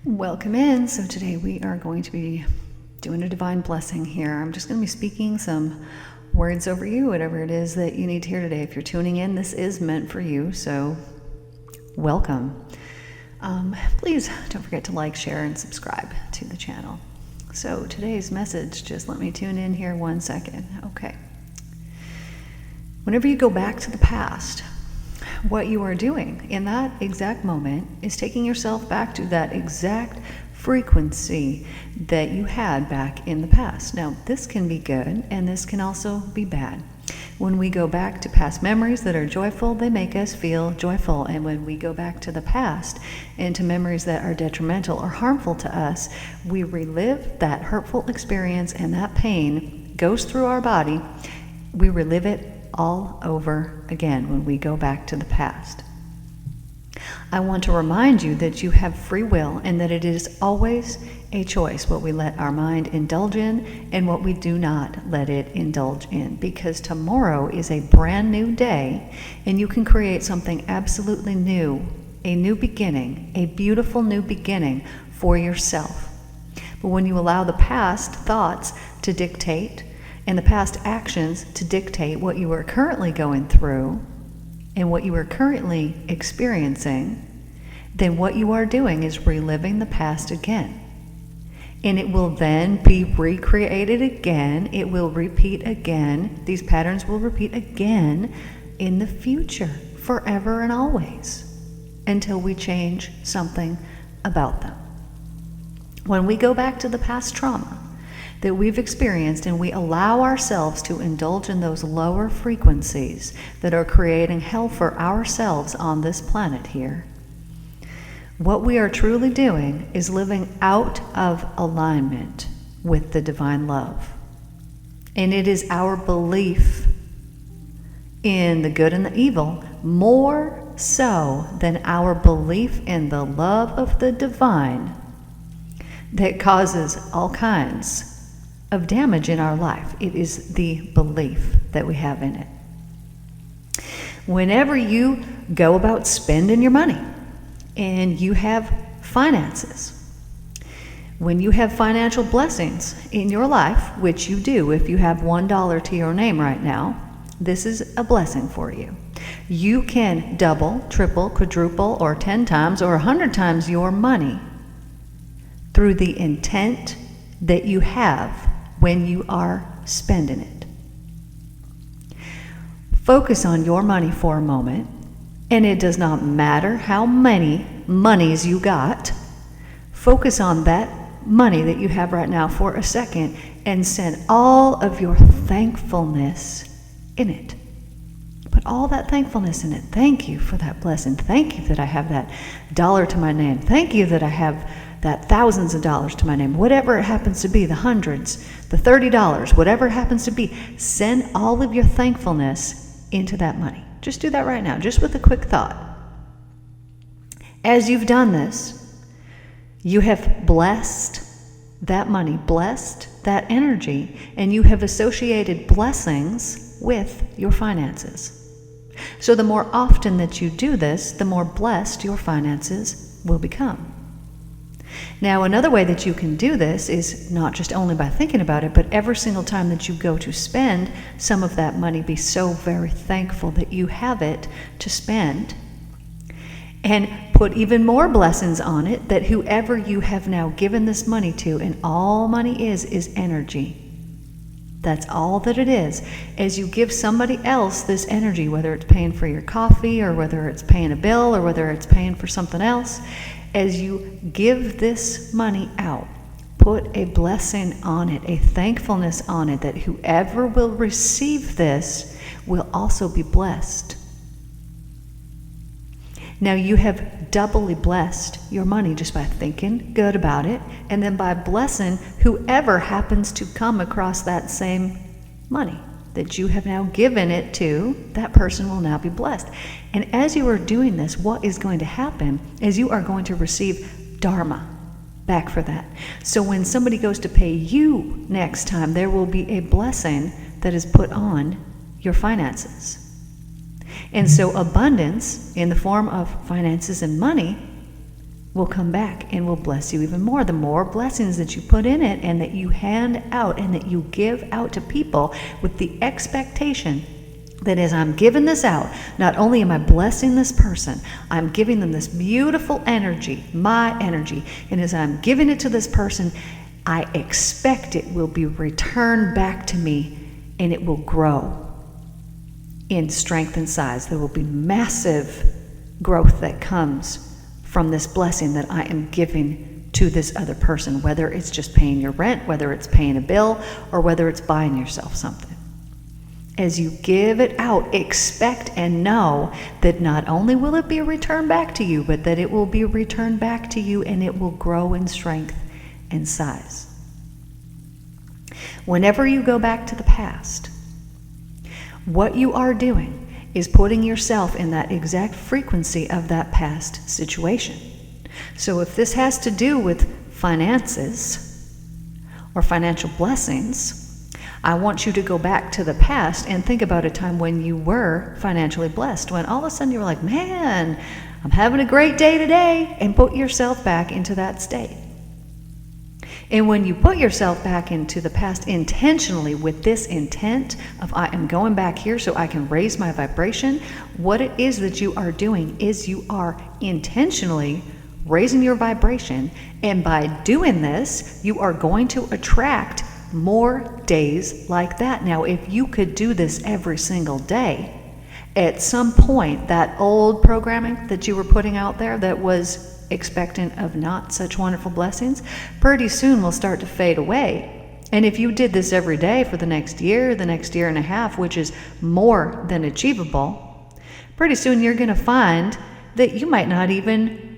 Welcome in. So today we are going to be doing a divine blessing here. I'm just going to be speaking some words over you, whatever it is that you need to hear today. If you're tuning in, this is meant for you, so welcome. Please don't forget to like, share, and subscribe to the channel. So today's message, just let me tune in here 1 second. Okay. Whenever you go back to the past, what you are doing in that exact moment is taking yourself back to that exact frequency that you had back in the past. Now, this can be good and this can also be bad. When we go back to past memories that are joyful, they make us feel joyful. And when we go back to the past and to memories that are detrimental or harmful to us, we relive that hurtful experience, and that pain goes through our body. We relive it all over again when we go back to the past. I want to remind you that you have free will and that it is always a choice what we let our mind indulge in and what we do not let it indulge in, because tomorrow is a brand new day and you can create something absolutely new, a new beginning, a beautiful new beginning for yourself. But when you allow the past thoughts to dictate and the past actions to dictate what you are currently going through and what you are currently experiencing, then what you are doing is reliving the past again. And it will then be recreated again. It will repeat again. These patterns will repeat again in the future, forever and always, until we change something about them. When we go back to the past trauma that we've experienced and we allow ourselves to indulge in those lower frequencies that are creating hell for ourselves on this planet here, what we are truly doing is living out of alignment with the divine love. And it is our belief in the good and the evil, more so than our belief in the love of the divine, that causes all kinds of damage in our life. It is the belief that we have in it. Whenever you go about spending your money and you have finances, when you have financial blessings in your life, which you do if you have $1 to your name right now, this is a blessing for you. You can double, triple, quadruple, or 10 times or 100 times your money through the intent that you have when you are spending it. Focus on your money for a moment, and it does not matter how many monies you got. Focus on that money that you have right now for a second and send all of your thankfulness in it. Put all that thankfulness in it. Thank you for that blessing. Thank you that I have that dollar to my name. Thank you that I have that thousands of dollars to my name. Whatever it happens to be, the hundreds, the $30, whatever it happens to be, send all of your thankfulness into that money. Just do that right now, just with a quick thought. As you've done this, you have blessed that money, blessed that energy, and you have associated blessings with your finances. So the more often that you do this, the more blessed your finances will become. Now, another way that you can do this is not just only by thinking about it, but every single time that you go to spend some of that money, be so very thankful that you have it to spend, and put even more blessings on it, that whoever you have now given this money to, and all money is energy. That's all that it is. As you give somebody else this energy, whether it's paying for your coffee or whether it's paying a bill or whether it's paying for something else, as you give this money out, put a blessing on it, a thankfulness on it, that whoever will receive this will also be blessed. Now you have doubly blessed your money just by thinking good about it, and then by blessing whoever happens to come across that same money that you have now given it to. That person will now be blessed. And as you are doing this, what is going to happen is you are going to receive dharma back for that. So when somebody goes to pay you next time, there will be a blessing that is put on your finances. And so abundance in the form of finances and money will come back and will bless you even more. The more blessings that you put in it and that you hand out and that you give out to people with the expectation that as I'm giving this out, not only am I blessing this person, I'm giving them this beautiful energy, my energy, and as I'm giving it to this person, I expect it will be returned back to me and it will grow in strength and size. There will be massive growth that comes from this blessing that I am giving to this other person, whether it's just paying your rent, whether it's paying a bill, or whether it's buying yourself something. As you give it out, expect and know that not only will it be returned back to you, but that it will be returned back to you and it will grow in strength and size. Whenever you go back to the past, what you are doing is putting yourself in that exact frequency of that past situation. So if this has to do with finances or financial blessings, I want you to go back to the past and think about a time when you were financially blessed, when all of a sudden you were like, man, I'm having a great day today, and put yourself back into that state. And when you put yourself back into the past intentionally with this intent of I am going back here so I can raise my vibration, what it is that you are doing is you are intentionally raising your vibration. And by doing this, you are going to attract more days like that. Now, if you could do this every single day, at some point, that old programming that you were putting out there that was expectant of not such wonderful blessings, pretty soon will start to fade away. And if you did this every day for the next year and a half, which is more than achievable, pretty soon you're going to find that you might not even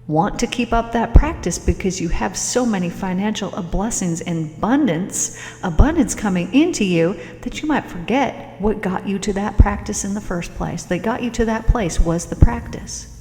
want to keep up that practice because you have so many financial blessings and abundance coming into you that you might forget what got you to that practice in the first place. That got you to that place was the practice.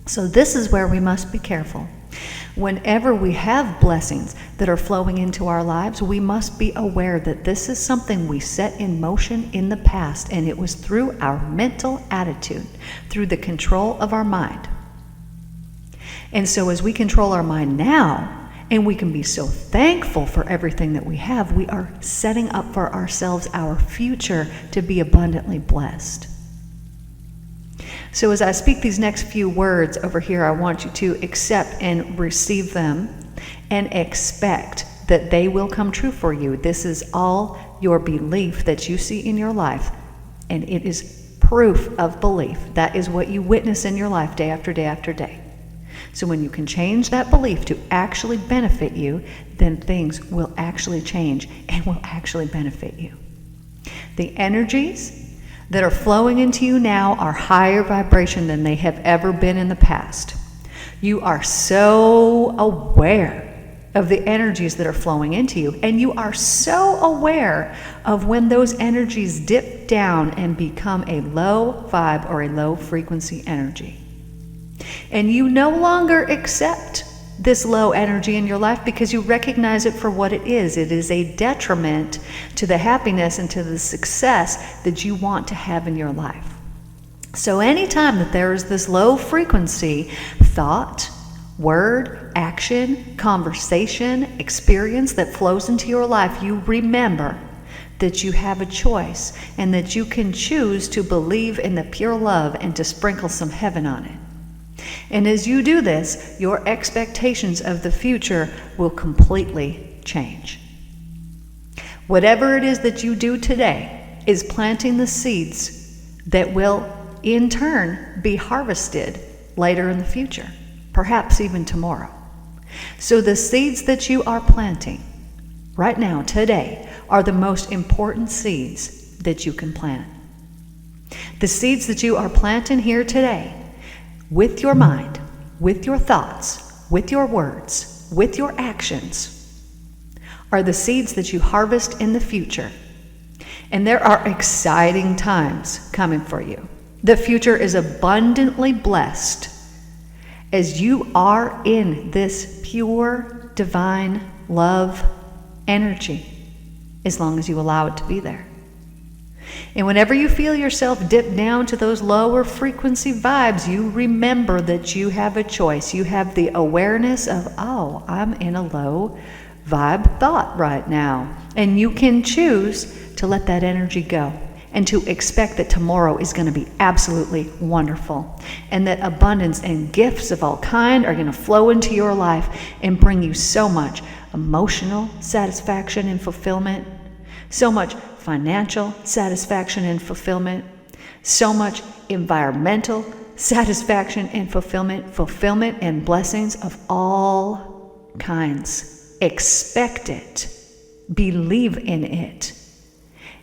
So this is where we must be careful. Whenever we have blessings that are flowing into our lives, we must be aware that this is something we set in motion in the past, and it was through our mental attitude, through the control of our mind. And so as we control our mind now, and we can be so thankful for everything that we have, we are setting up for ourselves our future to be abundantly blessed. So as I speak these next few words over here, I want you to accept and receive them and expect that they will come true for you. This is all your belief that you see in your life, and it is proof of belief. That is what you witness in your life day after day after day. So when you can change that belief to actually benefit you, then things will actually change and will actually benefit you. The energies that are flowing into you now are higher vibration than they have ever been in the past. You are so aware of the energies that are flowing into you, and you are so aware of when those energies dip down and become a low vibe or a low frequency energy. And you no longer accept this low energy in your life because you recognize it for what it is. It is a detriment to the happiness and to the success that you want to have in your life. So anytime that there is this low frequency thought, word, action, conversation, experience that flows into your life, you remember that you have a choice and that you can choose to believe in the pure love and to sprinkle some heaven on it. And as you do this, your expectations of the future will completely change. Whatever it is that you do today is planting the seeds that will, in turn, be harvested later in the future, perhaps even tomorrow. So the seeds that you are planting right now, today, are the most important seeds that you can plant. The seeds that you are planting here today, with your mind, with your thoughts, with your words, with your actions, are the seeds that you harvest in the future. And there are exciting times coming for you. The future is abundantly blessed as you are in this pure, divine love energy, as long as you allow it to be there. And whenever you feel yourself dip down to those lower frequency vibes, you remember that you have a choice. You have the awareness of, oh, I'm in a low vibe thought right now. And you can choose to let that energy go and to expect that tomorrow is going to be absolutely wonderful, and that abundance and gifts of all kind are going to flow into your life and bring you so much emotional satisfaction and fulfillment, so much financial satisfaction and fulfillment, so much environmental satisfaction and fulfillment and blessings of all kinds. Expect it. Believe in it.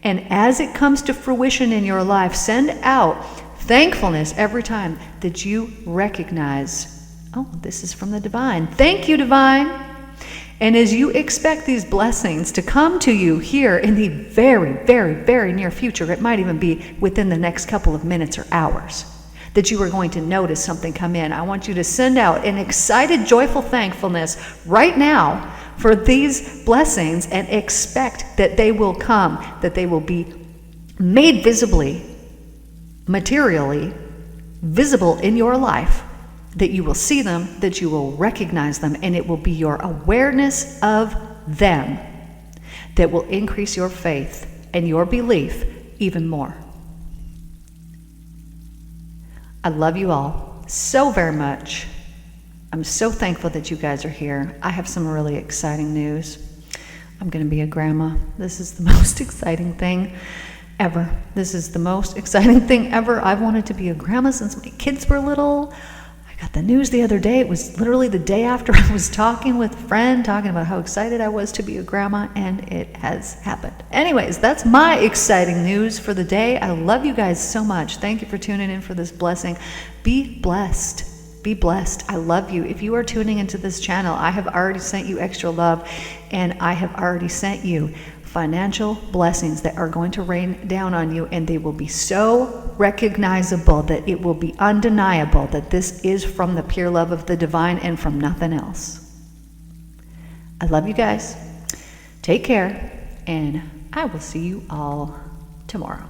And as it comes to fruition in your life, send out thankfulness every time that you recognize, oh, this is from the divine. Thank you, divine. And as you expect these blessings to come to you here in the very, very, very near future, it might even be within the next couple of minutes or hours, that you are going to notice something come in. I want you to send out an excited, joyful thankfulness right now for these blessings and expect that they will come, that they will be made visibly, materially visible in your life, that you will see them, that you will recognize them, and it will be your awareness of them that will increase your faith and your belief even more. I love you all so very much. I'm so thankful that you guys are here. I have some really exciting news. I'm going to be a grandma. This is the most exciting thing ever. This is the most exciting thing ever. I've wanted to be a grandma since my kids were little. I got the news the other day. It was literally the day after I was talking with a friend, talking about how excited I was to be a grandma, and it has happened. Anyways, that's my exciting news for the day. I love you guys so much. Thank you for tuning in for this blessing. Be blessed. Be blessed. I love you. If you are tuning into this channel, I have already sent you extra love, and I have already sent you financial blessings that are going to rain down on you, and they will be so recognizable that it will be undeniable that this is from the pure love of the divine and from nothing else. I love you guys. Take care, and I will see you all tomorrow.